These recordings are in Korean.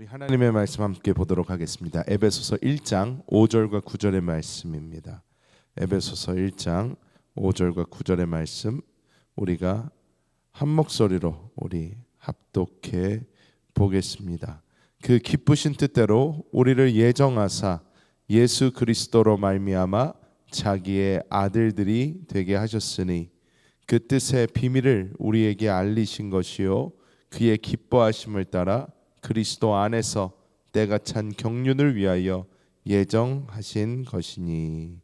우리 하나님의 말씀 함께 보도록 하겠습니다. 에베소서 1장 5절과 9절의 말씀입니다. 에베소서 1장 5절과 9절의 말씀 우리가 한 목소리로 우리 합독해 보겠습니다. 그 기쁘신 뜻대로 우리를 예정하사 예수 그리스도로 말미암아 자기의 아들들이 되게 하셨으니 그 뜻의 비밀을 우리에게 알리신 것이요 그의 기뻐하심을 따라 그리스도 안에서 때가 찬 경륜을 위하여 예정하신 것이니.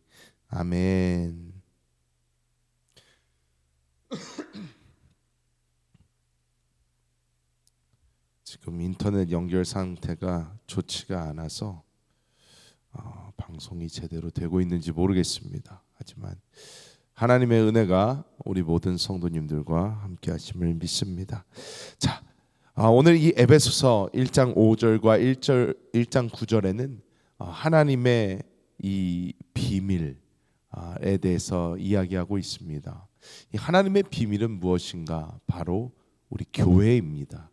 아멘. 지금 인터넷 연결 상태가 좋지가 않아서 방송이 제대로 되고 있는지 모르겠습니다. 하지만 하나님의 은혜가 우리 모든 성도님들과 함께 하심을 믿습니다. 자, 오늘 이 에베소서 1장 5절과 1장 9절에는 하나님의 이 비밀에 대해서 이야기하고 있습니다. 이 하나님의 비밀은 무엇인가? 바로 우리 교회입니다.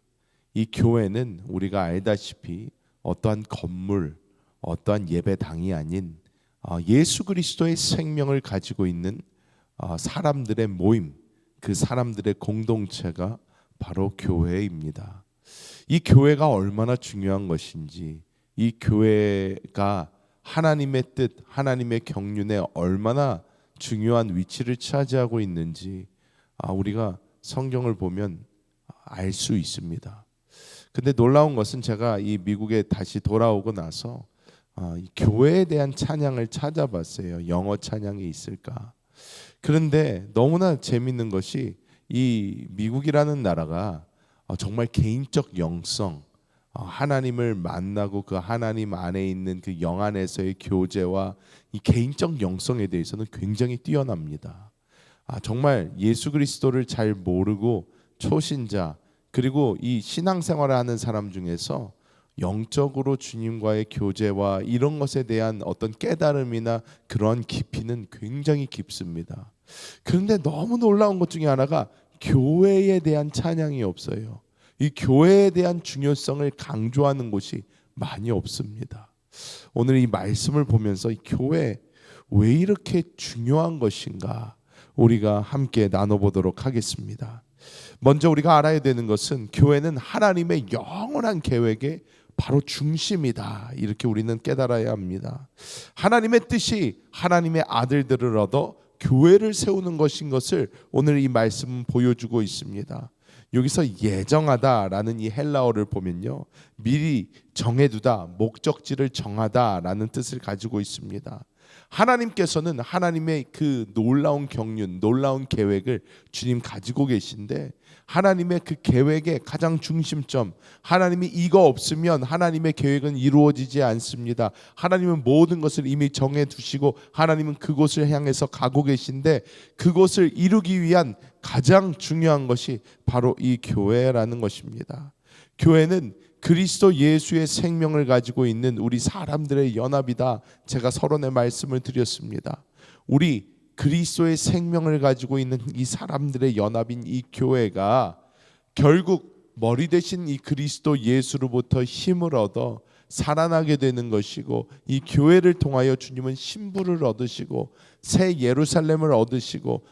이 교회는 우리가 알다시피 어떠한 건물, 어떠한 예배당이 아닌 예수 그리스도의 생명을 가지고 있는 사람들의 모임, 그 사람들의 공동체가 바로 교회입니다. 이 교회가 얼마나 중요한 것인지, 이 교회가 하나님의 뜻, 하나님의 경륜에 얼마나 중요한 위치를 차지하고 있는지 우리가 성경을 보면 알 수 있습니다. 근데 놀라운 것은 제가 이 미국에 다시 돌아오고 나서 이 교회에 대한 찬양을 찾아봤어요. 영어 찬양이 있을까? 그런데 너무나 재밌는 것이 이 미국이라는 나라가 정말 개인적 영성, 하나님을 만나고 그 하나님 안에 있는 그 영 안에서의 교제와 이 개인적 영성에 대해서는 굉장히 뛰어납니다. 정말 예수 그리스도를 잘 모르고 초신자 그리고 이 신앙생활을 하는 사람 중에서 영적으로 주님과의 교제와 이런 것에 대한 어떤 깨달음이나 그런 깊이는 굉장히 깊습니다. 그런데 너무 놀라운 것 중에 하나가 교회에 대한 찬양이 없어요. 이 교회에 대한 중요성을 강조하는 곳이 많이 없습니다. 오늘 이 말씀을 보면서 이 교회 왜 이렇게 중요한 것인가 우리가 함께 나눠보도록 하겠습니다. 먼저 우리가 알아야 되는 것은 교회는 하나님의 영원한 계획의 바로 중심이다. 이렇게 우리는 깨달아야 합니다. 하나님의 뜻이 하나님의 아들들을 얻어 교회를 세우는 것인 것을 오늘 이 말씀은 보여주고 있습니다. 여기서 예정하다라는 이 헬라어를 보면요, 미리 정해두다, 목적지를 정하다라는 뜻을 가지고 있습니다. 하나님께서는 하나님의 그 놀라운 경륜, 놀라운 계획을 주님 가지고 계신데 하나님의 그 계획의 가장 중심점, 하나님이 이거 없으면 하나님의 계획은 이루어지지 않습니다. 하나님은 모든 것을 이미 정해두시고 하나님은 그곳을 향해서 가고 계신데 그곳을 이루기 위한 가장 중요한 것이 바로 이 교회라는 것입니다. 교회는 그리스도 예수의 생명을 가지고 있는 우리 사람들의 연합이다. 제가 서론의 말씀을 드렸습니다. 우리 그리스도의 생명을 가지고 있는 이 사람들의 연합인 이 교회가 결국 머리 대신 이 그리스도 예수로부터 힘을 얻어 살아나게 되는 것이고, 이 교회를 통하여 주님은 신부를 얻으시고 새 예루살렘을 얻으시고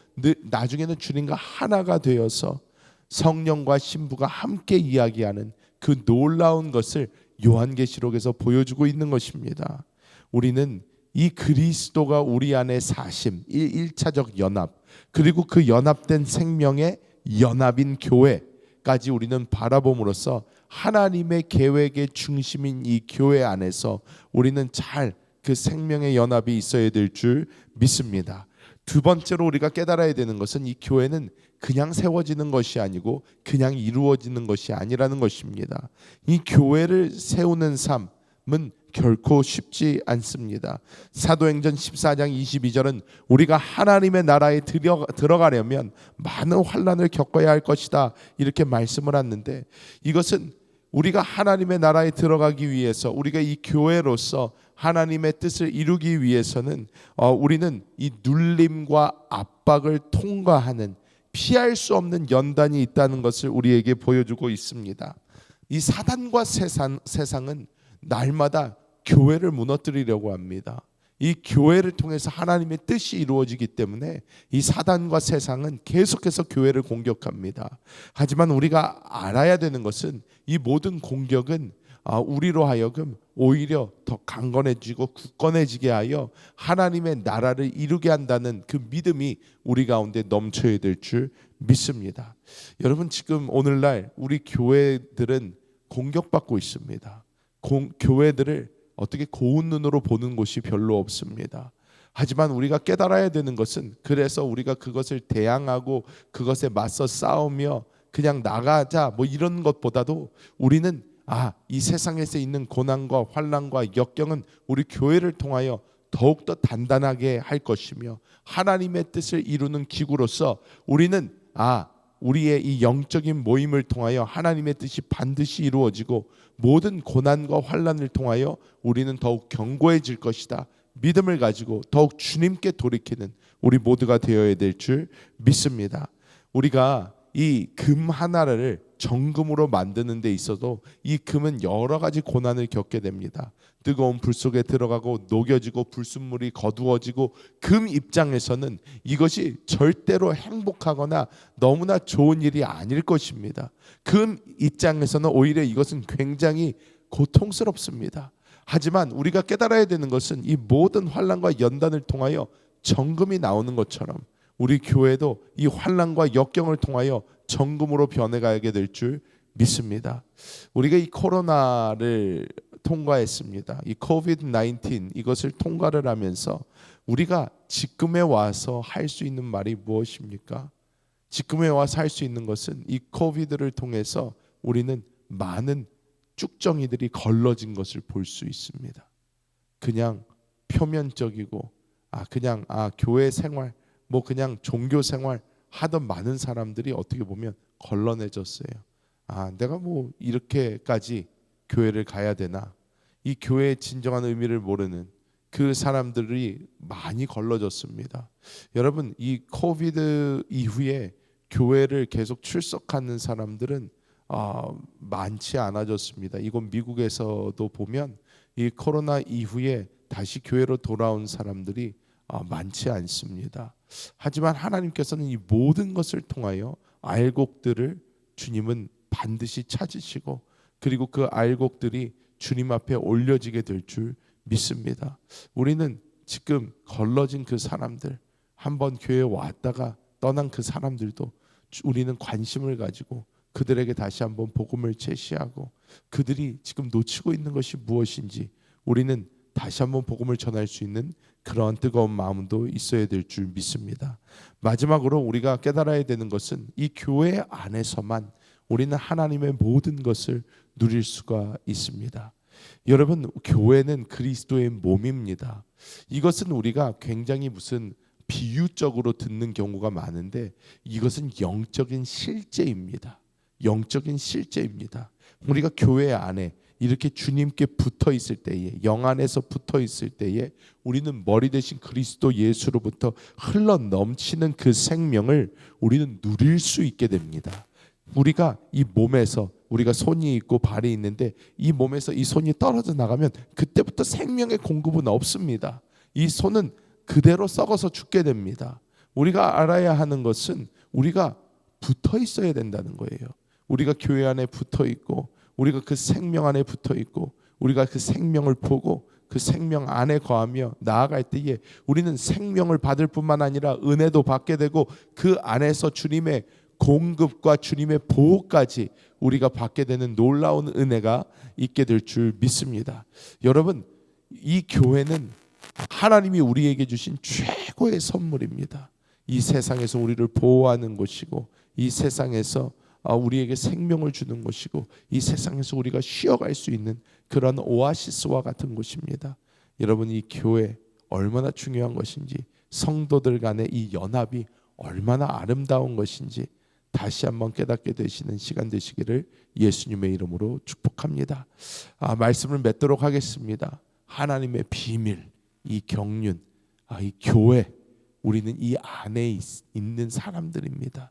나중에는 주님과 하나가 되어서 성령과 신부가 함께 이야기하는 그 놀라운 것을 요한계시록에서 보여주고 있는 것입니다. 우리는 이 그리스도가 우리 안에 사심, 1차적 연합, 그리고 그 연합된 생명의 연합인 교회까지 우리는 바라봄으로써 하나님의 계획의 중심인 이 교회 안에서 우리는 잘 그 생명의 연합이 있어야 될 줄 믿습니다. 두 번째로 우리가 깨달아야 되는 것은 이 교회는 그냥 세워지는 것이 아니고 그냥 이루어지는 것이 아니라는 것입니다. 이 교회를 세우는 삶은 결코 쉽지 않습니다. 사도행전 14장 22절은 우리가 하나님의 나라에 들어가려면 많은 환난을 겪어야 할 것이다, 이렇게 말씀을 하는데, 이것은 우리가 하나님의 나라에 들어가기 위해서, 우리가 이 교회로서 하나님의 뜻을 이루기 위해서는 우리는 이 눌림과 압박을 통과하는 피할 수 없는 연단이 있다는 것을 우리에게 보여주고 있습니다. 이 사단과 세상은 날마다 교회를 무너뜨리려고 합니다. 이 교회를 통해서 하나님의 뜻이 이루어지기 때문에 이 사단과 세상은 계속해서 교회를 공격합니다. 하지만 우리가 알아야 되는 것은 이 모든 공격은 우리로 하여금 오히려 더 강건해지고 굳건해지게 하여 하나님의 나라를 이루게 한다는 그 믿음이 우리 가운데 넘쳐야 될 줄 믿습니다. 여러분, 지금 오늘날 우리 교회들은 공격받고 있습니다. 교회들을 어떻게 고운 눈으로 보는 곳이 별로 없습니다. 하지만 우리가 깨달아야 되는 것은, 그래서 우리가 그것을 대항하고 그것에 맞서 싸우며 그냥 나가자 뭐 이런 것보다도 우리는 이 세상에서 있는 고난과 환난과 역경은 우리 교회를 통하여 더욱더 단단하게 할 것이며 하나님의 뜻을 이루는 기구로서 우리는 우리의 이 영적인 모임을 통하여 하나님의 뜻이 반드시 이루어지고 모든 고난과 환난을 통하여 우리는 더욱 견고해질 것이다. 믿음을 가지고 더욱 주님께 돌이키는 우리 모두가 되어야 될 줄 믿습니다. 우리가 이 금 하나를 정금으로 만드는 데 있어도 이 금은 여러 가지 고난을 겪게 됩니다. 뜨거운 불 속에 들어가고 녹여지고 불순물이 거두어지고 금 입장에서는 이것이 절대로 행복하거나 너무나 좋은 일이 아닐 것입니다. 금 입장에서는 오히려 이것은 굉장히 고통스럽습니다. 하지만 우리가 깨달아야 되는 것은 이 모든 환난과 연단을 통하여 정금이 나오는 것처럼 우리 교회도 이 환난과 역경을 통하여 정금으로 변해가게 될 줄 믿습니다. 우리가 이 코로나를 통과했습니다. 이 COVID-19 이것을 통과를 하면서 우리가 지금에 와서 할 수 있는 말이 무엇입니까? 지금에 와서 할 수 있는 것은 이 코비드를 통해서 우리는 많은 쭉정이들이 걸러진 것을 볼 수 있습니다. 그냥 표면적이고 그냥 교회 생활 뭐 그냥 종교 생활 하던 많은 사람들이 어떻게 보면 걸러내졌어요. 내가 뭐 이렇게까지 교회를 가야 되나? 이 교회의 진정한 의미를 모르는 그 사람들이 많이 걸러졌습니다. 여러분, 이 코비드 이후에 교회를 계속 출석하는 사람들은 많지 않아졌습니다. 이건 미국에서도 보면 이 코로나 이후에 다시 교회로 돌아온 사람들이 많지 않습니다. 하지만 하나님께서는 이 모든 것을 통하여 알곡들을 주님은 반드시 찾으시고 그리고 그 알곡들이 주님 앞에 올려지게 될 줄 믿습니다. 우리는 지금 걸러진 그 사람들, 한번 교회에 왔다가 떠난 그 사람들도 우리는 관심을 가지고 그들에게 다시 한번 복음을 제시하고 그들이 지금 놓치고 있는 것이 무엇인지 우리는 다시 한번 복음을 전할 수 있는 그런 뜨거운 마음도 있어야 될 줄 믿습니다. 마지막으로 우리가 깨달아야 되는 것은 이 교회 안에서만 우리는 하나님의 모든 것을 누릴 수가 있습니다. 여러분, 교회는 그리스도의 몸입니다. 이것은 우리가 굉장히 무슨 비유적으로 듣는 경우가 많은데 이것은 영적인 실제입니다. 영적인 실제입니다. 우리가 교회 안에 이렇게 주님께 붙어 있을 때에, 영 안에서 붙어 있을 때에 우리는 머리 대신 그리스도 예수로부터 흘러 넘치는 그 생명을 우리는 누릴 수 있게 됩니다. 우리가 이 몸에서 우리가 손이 있고 발이 있는데 이 몸에서 이 손이 떨어져 나가면 그때부터 생명의 공급은 없습니다. 이 손은 그대로 썩어서 죽게 됩니다. 우리가 알아야 하는 것은 우리가 붙어 있어야 된다는 거예요. 우리가 교회 안에 붙어 있고 우리가 그 생명 안에 붙어 있고 우리가 그 생명을 보고 그 생명 안에 거하며 나아갈 때에 우리는 생명을 받을 뿐만 아니라 은혜도 받게 되고 그 안에서 주님의 공급과 주님의 보호까지 우리가 받게 되는 놀라운 은혜가 있게 될 줄 믿습니다. 여러분, 이 교회는 하나님이 우리에게 주신 최고의 선물입니다. 이 세상에서 우리를 보호하는 곳이고 이 세상에서 우리에게 생명을 주는 곳이고 이 세상에서 우리가 쉬어갈 수 있는 그런 오아시스와 같은 곳입니다. 여러분, 이 교회 얼마나 중요한 것인지, 성도들 간의 이 연합이 얼마나 아름다운 것인지 다시 한번 깨닫게 되시는 시간 되시기를 예수님의 이름으로 축복합니다. 말씀을 맺도록 하겠습니다. 하나님의 비밀, 이 경륜, 이 교회, 우리는 이 안에 있는 사람들입니다.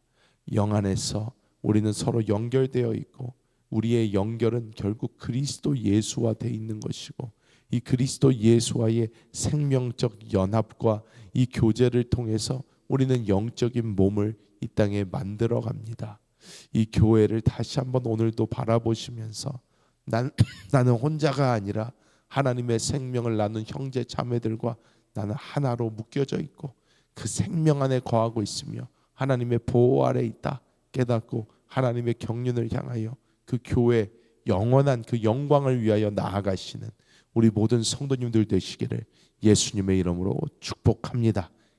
영 안에서 우리는 서로 연결되어 있고 우리의 연결은 결국 그리스도 예수와 돼 있는 것이고, 이 그리스도 예수와의 생명적 연합과 이 교제를 통해서 우리는 영적인 몸을 이 땅에 만들어 갑니다. 이 교회를 다시 한번 오늘도 바라보시면서 나는 혼자가 아니라 하나님의 생명을 나눈 형제 자매들과 나는 하나로 묶여져 있고 그 생명 안에 거하고 있으며 하나님의 보호 아래 있다 깨닫고 하나님의 경륜을 향하여 그 교회 영원한 그 영광을 위하여 나아가시는 우리 모든 성도님들 되시기를 예수님의 이름으로 축복합니다.